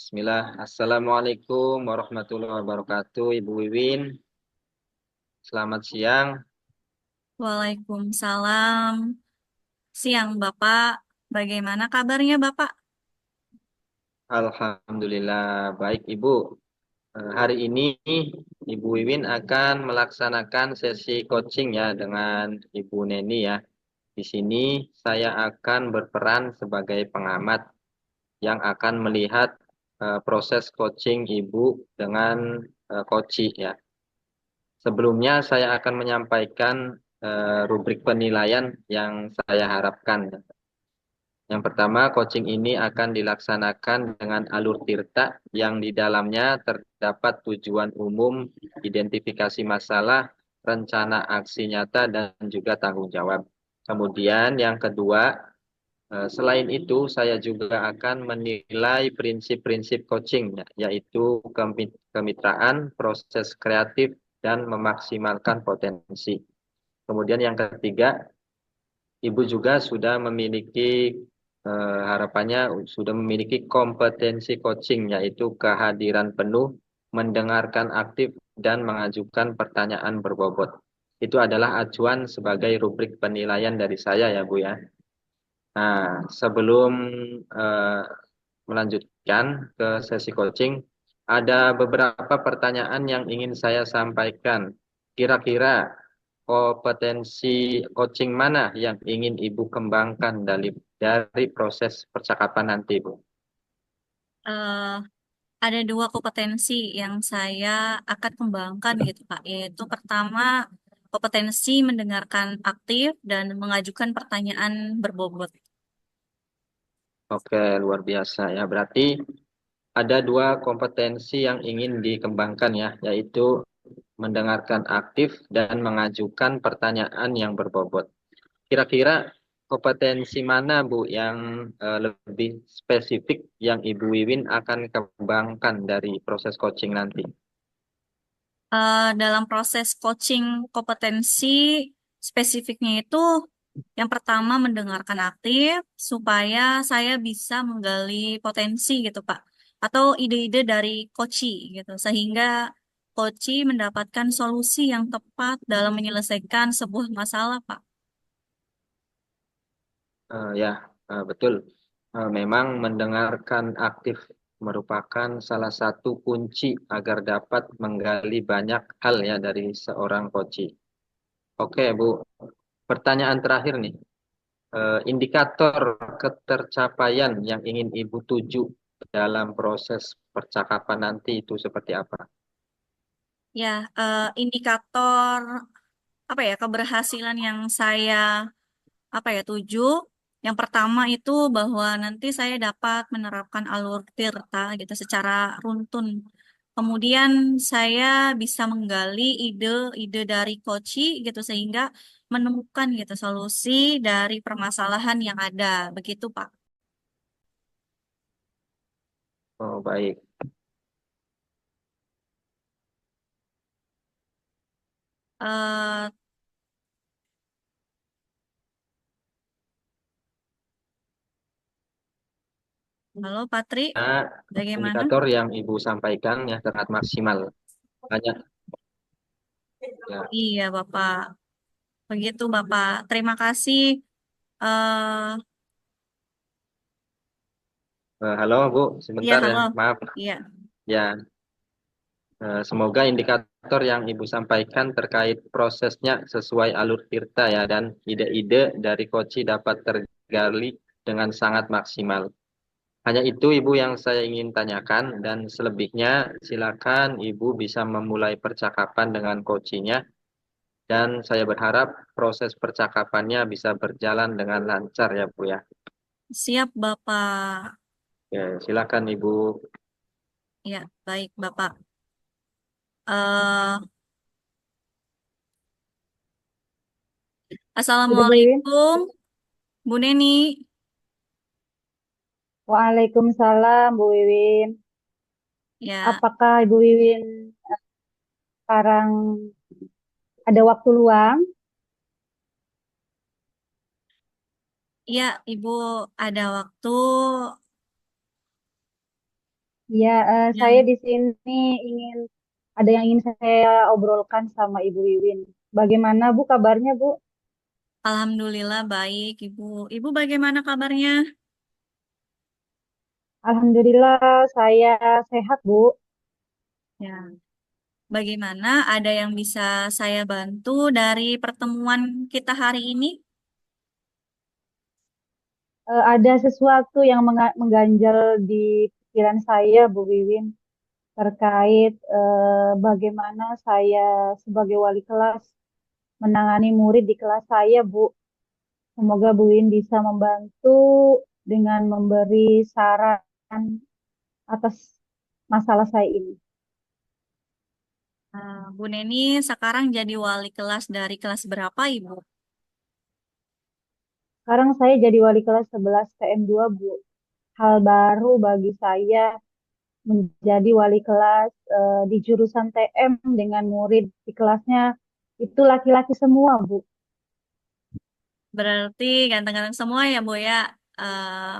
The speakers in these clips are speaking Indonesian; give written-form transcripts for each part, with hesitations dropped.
Bismillah. Assalamualaikum warahmatullahi wabarakatuh, Ibu Wiwin. Selamat siang. Waalaikumsalam. Siang, Bapak. Bagaimana kabarnya, Bapak? Alhamdulillah baik, Ibu. Hari ini Ibu Wiwin akan melaksanakan sesi coaching ya dengan Ibu Neni ya. Di sini saya akan berperan sebagai pengamat yang akan melihat proses coaching Ibu dengan coach ya. Sebelumnya saya akan menyampaikan rubrik penilaian yang saya harapkan. Yang pertama, coaching ini akan dilaksanakan dengan alur tirta yang di dalamnya terdapat tujuan umum, identifikasi masalah, rencana aksi nyata, dan juga tanggung jawab. Kemudian yang kedua, selain itu saya juga akan menilai prinsip-prinsip coaching, yaitu kemitraan, proses kreatif, dan memaksimalkan potensi. Kemudian yang ketiga, Ibu juga sudah memiliki harapannya sudah memiliki kompetensi coaching, yaitu kehadiran penuh, mendengarkan aktif, dan mengajukan pertanyaan berbobot. Itu adalah acuan sebagai rubrik penilaian dari saya ya Bu ya. Nah, sebelum eh, melanjutkan ke sesi coaching, ada beberapa pertanyaan yang ingin saya sampaikan. Kira-kira kompetensi coaching mana yang ingin Ibu kembangkan dari proses percakapan nanti, Bu? Eh, ada dua kompetensi yang saya akan kembangkan gitu, Pak. Yaitu pertama, kompetensi mendengarkan aktif dan mengajukan pertanyaan berbobot. Oke, luar biasa ya. Berarti ada dua kompetensi yang ingin dikembangkan ya, yaitu mendengarkan aktif dan mengajukan pertanyaan yang berbobot. Kira-kira kompetensi mana Bu yang lebih spesifik yang Ibu Wiwin akan kembangkan dari proses coaching nanti? Dalam proses coaching kompetensi spesifiknya itu yang pertama mendengarkan aktif supaya saya bisa menggali potensi gitu Pak atau ide-ide dari coachi gitu sehingga coachi mendapatkan solusi yang tepat dalam menyelesaikan sebuah masalah Pak. Ya, betul. Memang mendengarkan aktif merupakan salah satu kunci agar dapat menggali banyak hal ya dari seorang coach. Oke, Bu. Pertanyaan terakhir nih. Indikator ketercapaian yang ingin Ibu tuju dalam proses percakapan nanti itu seperti apa? Ya, indikator apa ya keberhasilan yang saya apa ya tuju. Yang pertama itu bahwa nanti saya dapat menerapkan alur tirta gitu secara runtun. Kemudian saya bisa menggali ide-ide dari coachi gitu sehingga menemukan gitu solusi dari permasalahan yang ada. Begitu, Pak. Oh, baik. Eh, Halo, Patri. Nah, Bagaimana? indikator yang Ibu sampaikan ya sangat maksimal. Banyak ya. Iya, Bapak. Begitu, Bapak. Terima kasih. eh Halo Bu, Iya, sebentar ya, halo. maaf. Iya. Ya, semoga indikator yang Ibu sampaikan terkait prosesnya sesuai alur tirta ya dan ide-ide dari Koci dapat tergali dengan sangat maksimal. Hanya itu Ibu yang saya ingin tanyakan dan selebihnya silakan Ibu bisa memulai percakapan dengan coachnya dan saya berharap proses percakapannya bisa berjalan dengan lancar ya Bu ya. Siap, Bapak. Ya, silakan Ibu. Ya, baik, Bapak. eh Ibu Wiwin, Assalamualaikum, Bu Neni. Waalaikumsalam Bu Wiwin. Ya, Apakah Ibu Wiwin sekarang ada waktu luang? ya, Ibu ada waktu. Ya, saya Ya, di sini ingin ada yang ingin saya obrolkan sama Ibu Wiwin. Bagaimana Bu kabarnya Bu? Alhamdulillah baik, Ibu. Ibu bagaimana kabarnya? Alhamdulillah saya sehat Bu. Ya, bagaimana? Ada yang bisa saya bantu dari pertemuan kita hari ini? Ada sesuatu yang mengganjal di pikiran saya Bu Wiwin terkait bagaimana saya sebagai wali kelas menangani murid di kelas saya Bu. Semoga Bu Wiwin bisa membantu dengan memberi saran atas masalah saya ini. Bu Neni sekarang jadi wali kelas dari kelas berapa, Ibu? Sekarang saya jadi wali kelas 11 TM2, Bu. Hal baru bagi saya menjadi wali kelas di jurusan TM dengan murid di kelasnya itu laki-laki semua, Bu. Berarti ganteng-ganteng semua ya, Bu ya.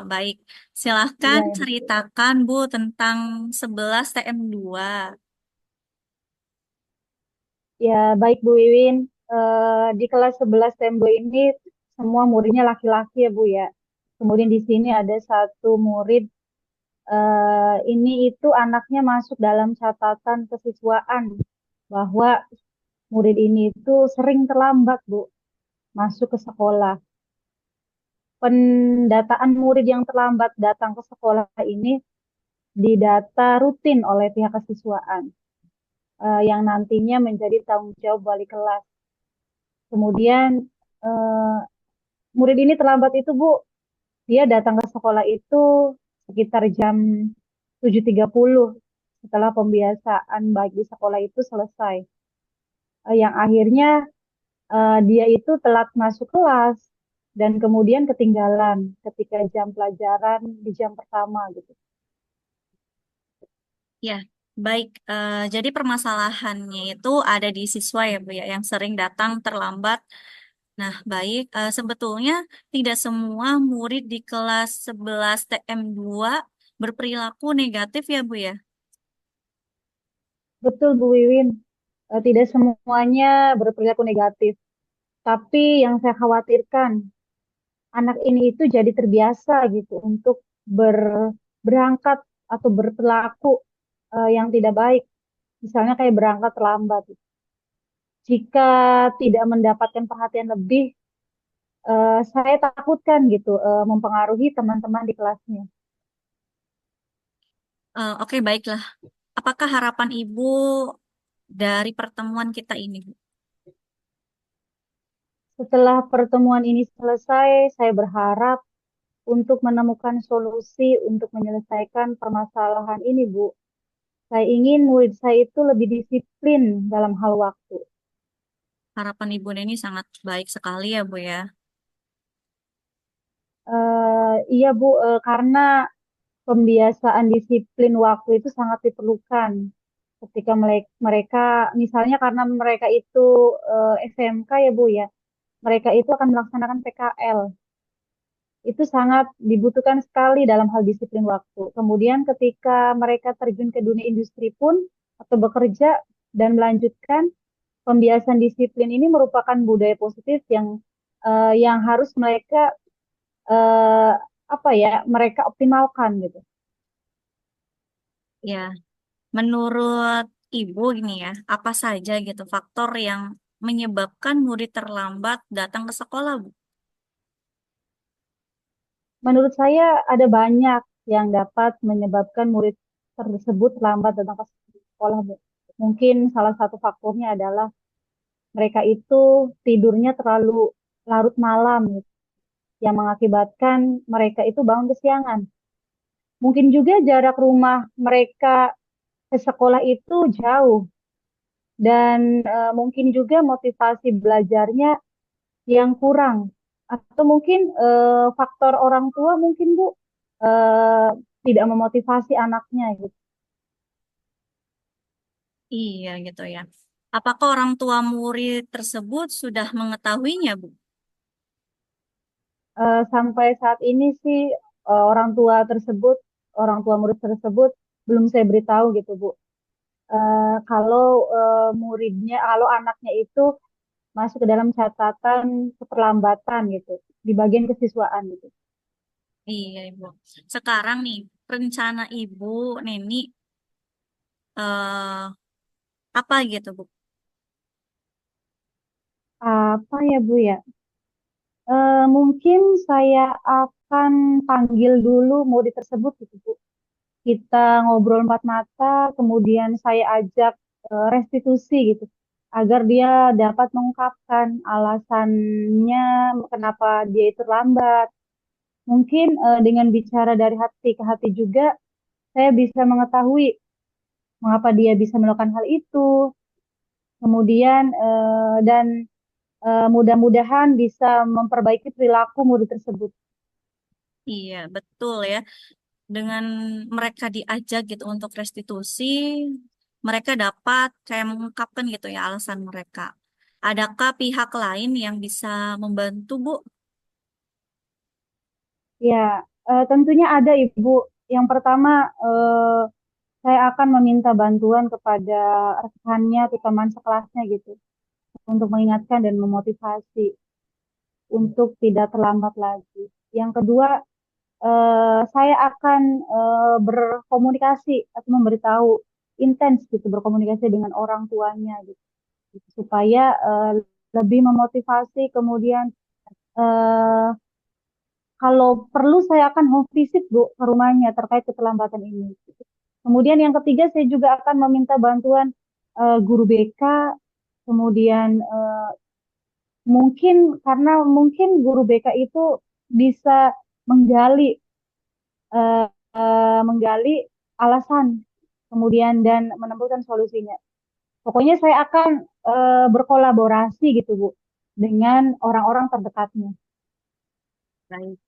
Baik, silahkan Iya, ya. ceritakan Bu tentang 11 TM2. Ya, baik Bu Wiwin. Di kelas 11 TM2 ini semua muridnya laki-laki ya, Bu ya. Kemudian di sini ada satu murid ini itu anaknya masuk dalam catatan kesiswaan bahwa murid ini itu sering terlambat, Bu, masuk ke sekolah. Pendataan murid yang terlambat datang ke sekolah ini didata rutin oleh pihak kesiswaan yang nantinya menjadi tanggung jawab wali kelas. Kemudian eh, murid ini terlambat itu, Bu, dia datang ke sekolah itu sekitar jam 7.30 setelah pembiasaan baik di sekolah itu selesai. Yang akhirnya dia itu telat masuk kelas dan kemudian ketinggalan ketika jam pelajaran di jam pertama gitu. Ya, baik. Jadi permasalahannya itu ada di siswa ya, Bu ya, yang sering datang terlambat. Nah, baik. Sebetulnya tidak semua murid di kelas 11 TM2 berperilaku negatif ya, Bu ya. Betul Bu Wiwin, tidak semuanya berperilaku negatif. Tapi yang saya khawatirkan, anak ini itu jadi terbiasa gitu untuk berangkat atau berperilaku yang tidak baik. Misalnya kayak berangkat terlambat. Jika tidak mendapatkan perhatian lebih, saya takutkan gitu mempengaruhi teman-teman di kelasnya. Oke, baiklah. Apakah harapan Ibu dari pertemuan kita ini, Bu? Setelah pertemuan ini selesai, saya berharap untuk menemukan solusi untuk menyelesaikan permasalahan ini, Bu. Saya ingin murid saya itu lebih disiplin dalam hal waktu. Harapan Ibu Neni sangat baik sekali ya, Bu ya. Iya, Bu, karena pembiasaan disiplin waktu itu sangat diperlukan ketika mereka, misalnya karena mereka itu SMK ya, Bu ya, mereka itu akan melaksanakan PKL. Itu sangat dibutuhkan sekali dalam hal disiplin waktu. Kemudian ketika mereka terjun ke dunia industri pun atau bekerja dan melanjutkan pembiasan disiplin ini merupakan budaya positif yang harus mereka eh, apa ya mereka optimalkan gitu. Ya, menurut Ibu gini ya, apa saja gitu faktor yang menyebabkan murid terlambat datang ke sekolah, Bu? Menurut saya ada banyak yang dapat menyebabkan murid tersebut lambat datang ke sekolah, Bu. Mungkin salah satu faktornya adalah mereka itu tidurnya terlalu larut malam gitu, yang mengakibatkan mereka itu bangun kesiangan. Mungkin juga jarak rumah mereka ke sekolah itu jauh dan mungkin juga motivasi belajarnya yang kurang atau mungkin faktor orang tua mungkin Bu eh, tidak memotivasi anaknya gitu. Iya gitu ya. Apakah orang tua murid tersebut sudah mengetahuinya, Bu? Sampai saat ini sih orang tua tersebut, orang tua murid tersebut belum saya beritahu gitu Bu. Kalau kalau anaknya itu masuk ke dalam catatan keterlambatan gitu di bagian kesiswaan gitu. Iya, Ibu. Sekarang nih, rencana Ibu, Neni, eh apa gitu, Bu? Apa ya Bu ya? Mungkin saya akan panggil dulu murid tersebut gitu Bu. Kita ngobrol empat mata, kemudian saya ajak restitusi gitu, agar dia dapat mengungkapkan alasannya kenapa dia itu lambat. Mungkin dengan bicara dari hati ke hati juga, saya bisa mengetahui mengapa dia bisa melakukan hal itu. Kemudian dan mudah-mudahan bisa memperbaiki perilaku murid tersebut. Iya, betul ya. Dengan mereka diajak gitu untuk restitusi, mereka dapat kayak mengungkapkan gitu ya alasan mereka. Adakah pihak lain yang bisa membantu, Bu? Ya, tentunya ada Ibu. Yang pertama, saya akan meminta bantuan kepada rekannya atau teman sekelasnya gitu untuk mengingatkan dan memotivasi untuk tidak terlambat lagi. Yang kedua, saya akan berkomunikasi atau memberitahu intens gitu berkomunikasi dengan orang tuanya gitu supaya lebih memotivasi. Kemudian eh, kalau perlu saya akan home visit Bu ke rumahnya terkait keterlambatan ini. Kemudian yang ketiga saya juga akan meminta bantuan guru BK, kemudian mungkin guru BK itu bisa menggali eh, menggali alasan kemudian dan menemukan solusinya. Pokoknya saya akan berkolaborasi gitu Bu dengan orang-orang terdekatnya. Baik,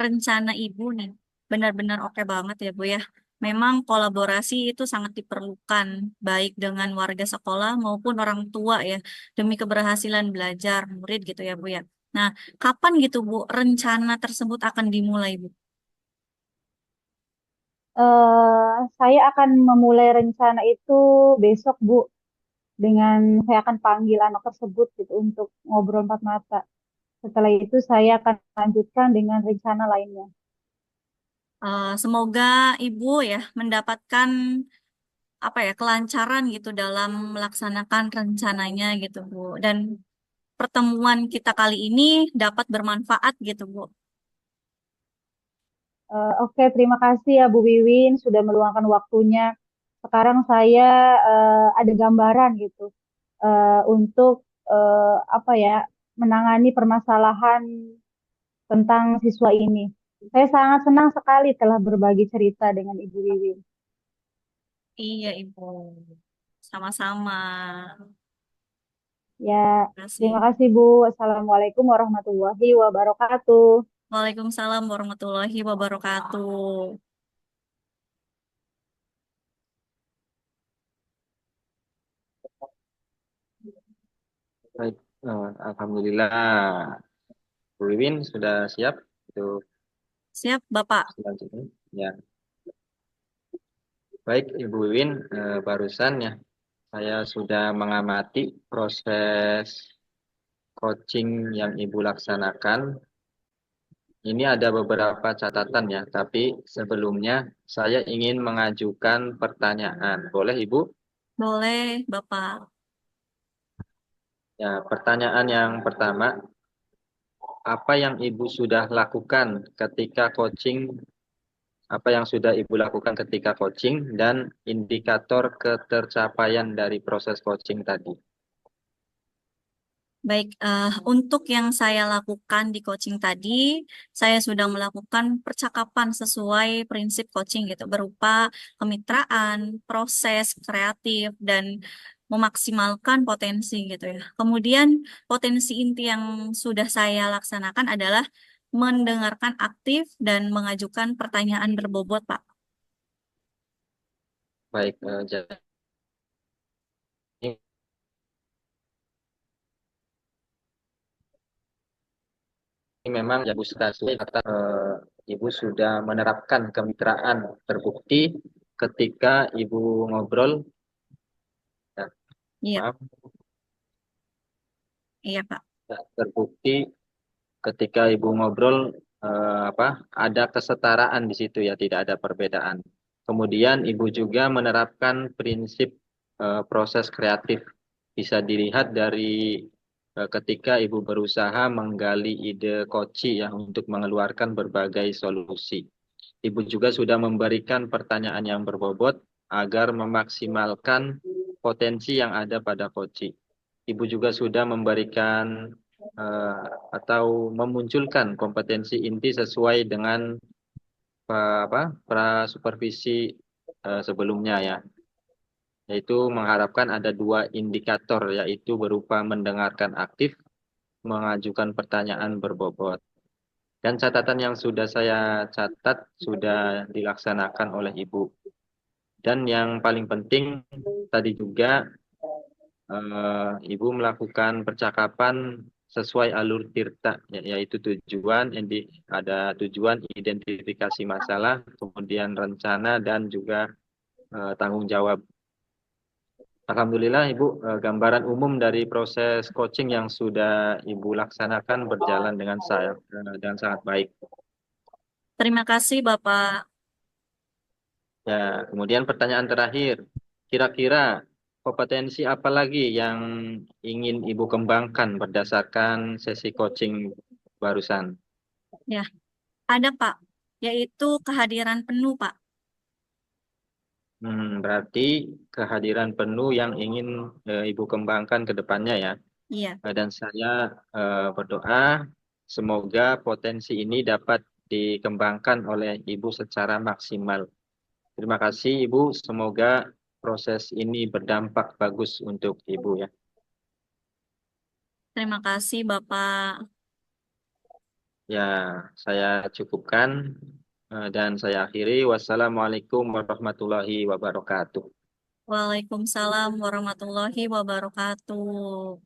rencana Ibu nih benar-benar oke banget ya, Bu ya. Memang kolaborasi itu sangat diperlukan, baik dengan warga sekolah maupun orang tua ya, demi keberhasilan belajar murid gitu ya, Bu ya. Nah, kapan gitu, Bu, rencana tersebut akan dimulai, Bu? Saya akan memulai rencana itu besok Bu dengan saya akan panggil anak tersebut gitu untuk ngobrol empat mata. Setelah itu saya akan lanjutkan dengan rencana lainnya. Semoga Ibu ya mendapatkan apa ya kelancaran gitu dalam melaksanakan rencananya gitu, Bu. Dan pertemuan kita kali ini dapat bermanfaat gitu, Bu. Oke, terima kasih ya Bu Wiwin sudah meluangkan waktunya. Sekarang saya ada gambaran gitu untuk apa ya menangani permasalahan tentang siswa ini. Saya sangat senang sekali telah berbagi cerita dengan Ibu Wiwin. Iya, Ibu. Sama-sama. Ya, Terima kasih. terima kasih Bu. Assalamualaikum warahmatullahi wabarakatuh. Waalaikumsalam warahmatullahi wabarakatuh. Baik, Alhamdulillah. Bu Wiwin sudah siap untuk Siap, Bapak. selanjutnya. Ya, baik Ibu Wiwin, barusan ya saya sudah mengamati proses coaching yang Ibu laksanakan. Ini ada beberapa catatan ya, tapi sebelumnya saya ingin mengajukan pertanyaan. Boleh Ibu? Boleh, Bapak. Ya, pertanyaan yang pertama, apa yang Ibu sudah lakukan ketika coaching, apa yang sudah Ibu lakukan ketika coaching dan indikator ketercapaian dari proses coaching tadi? Baik, untuk yang saya lakukan di coaching tadi, saya sudah melakukan percakapan sesuai prinsip coaching gitu, berupa kemitraan, proses kreatif, dan memaksimalkan potensi gitu ya. Kemudian potensi inti yang sudah saya laksanakan adalah mendengarkan aktif dan mengajukan pertanyaan berbobot, Pak. Baik, jadi ini memang ya Bu Stasi kata Ibu sudah menerapkan kemitraan terbukti ketika Ibu ngobrol, ya, Iya, maaf, iya Pak. ya, terbukti ketika Ibu ngobrol ada kesetaraan di situ ya, tidak ada perbedaan. Kemudian Ibu juga menerapkan prinsip proses kreatif. Bisa dilihat dari ketika Ibu berusaha menggali ide Koci ya untuk mengeluarkan berbagai solusi. Ibu juga sudah memberikan pertanyaan yang berbobot agar memaksimalkan potensi yang ada pada Koci. Ibu juga sudah memberikan eh, atau memunculkan kompetensi inti sesuai dengan supervisi sebelumnya ya, yaitu mengharapkan ada dua indikator yaitu berupa mendengarkan aktif, mengajukan pertanyaan berbobot. Dan catatan yang sudah saya catat sudah dilaksanakan oleh Ibu. Dan yang paling penting tadi juga Ibu melakukan percakapan sesuai alur tirta, yaitu ada tujuan, identifikasi masalah, kemudian rencana dan juga tanggung jawab. Alhamdulillah Ibu, gambaran umum dari proses coaching yang sudah Ibu laksanakan berjalan dengan sangat baik. Terima kasih Bapak. Ya, kemudian pertanyaan terakhir, kira-kira kompetensi apa lagi yang ingin Ibu kembangkan berdasarkan sesi coaching barusan? Ya, ada Pak, yaitu kehadiran penuh Pak. Berarti kehadiran penuh yang ingin Ibu kembangkan ke depannya ya. Iya, Dan saya berdoa semoga potensi ini dapat dikembangkan oleh Ibu secara maksimal. Terima kasih Ibu, semoga proses ini berdampak bagus untuk Ibu ya. terima kasih Bapak. Ya, saya cukupkan dan saya akhiri. Wassalamualaikum warahmatullahi wabarakatuh. Waalaikumsalam warahmatullahi wabarakatuh.